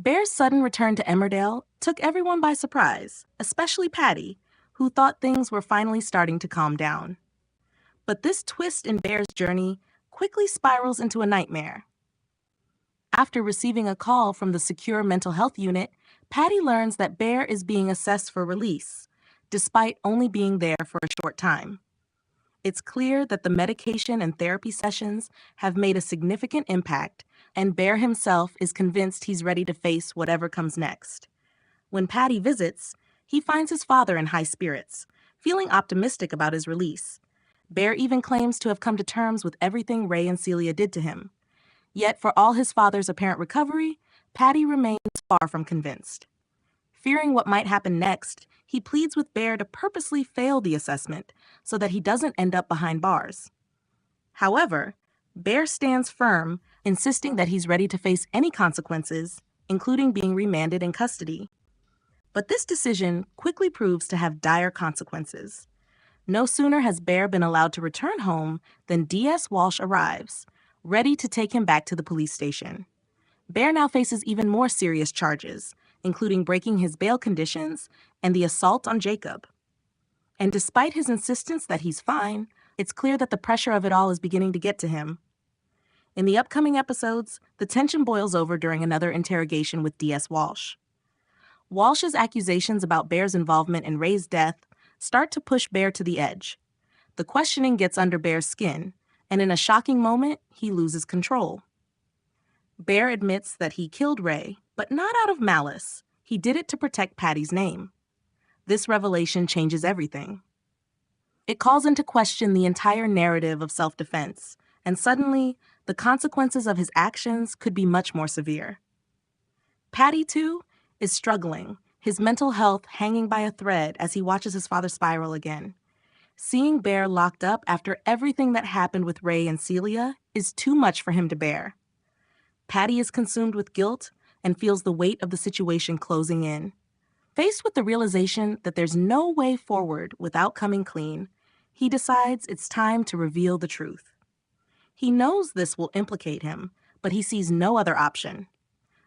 Bear's sudden return to Emmerdale took everyone by surprise, especially Paddy, who thought things were finally starting to calm down. But this twist in Bear's journey quickly spirals into a nightmare. After receiving a call from the secure mental health unit, Paddy learns that Bear is being assessed for release, despite only being there for a short time. It's clear that the medication and therapy sessions have made a significant impact, and Bear himself is convinced he's ready to face whatever comes next. When Paddy visits, he finds his father in high spirits, feeling optimistic about his release. Bear even claims to have come to terms with everything Ray and Celia did to him. Yet, for all his father's apparent recovery, Paddy remains far from convinced. Fearing what might happen next, he pleads with Bear to purposely fail the assessment so that he doesn't end up behind bars. However, Bear stands firm, insisting that he's ready to face any consequences, including being remanded in custody. But this decision quickly proves to have dire consequences. No sooner has Bear been allowed to return home than DS Walsh arrives, ready to take him back to the police station. Bear now faces even more serious charges, including breaking his bail conditions and the assault on Jacob. And despite his insistence that he's fine, it's clear that the pressure of it all is beginning to get to him. In the upcoming episodes, the tension boils over during another interrogation with DS Walsh. Walsh's accusations about Bear's involvement in Ray's death start to push Bear to the edge. The questioning gets under Bear's skin, and in a shocking moment, he loses control. Bear admits that he killed Ray, but not out of malice. He did it to protect Paddy's name. This revelation changes everything. It calls into question the entire narrative of self-defense, and suddenly, the consequences of his actions could be much more severe. Paddy, too, is struggling, his mental health hanging by a thread as he watches his father spiral again. Seeing Bear locked up after everything that happened with Ray and Celia is too much for him to bear. Paddy is consumed with guilt and feels the weight of the situation closing in. Faced with the realization that there's no way forward without coming clean, he decides it's time to reveal the truth. He knows this will implicate him, but he sees no other option.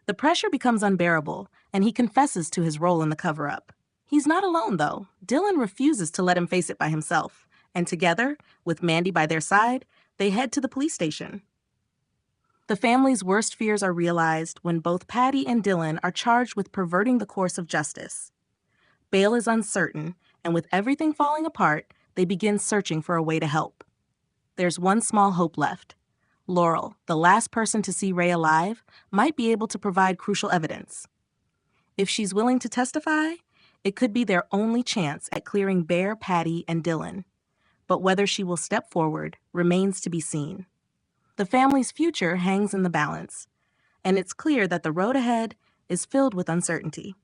The pressure becomes unbearable, and he confesses to his role in the cover-up. He's not alone, though. Dylan refuses to let him face it by himself, and together, with Mandy by their side, they head to the police station. The family's worst fears are realized when both Paddy and Dylan are charged with perverting the course of justice. Bail is uncertain, and with everything falling apart, they begin searching for a way to help. There's one small hope left. Laurel, the last person to see Ray alive, might be able to provide crucial evidence. If she's willing to testify, it could be their only chance at clearing Bear, Paddy, and Dylan. But whether she will step forward remains to be seen. The family's future hangs in the balance, and it's clear that the road ahead is filled with uncertainty.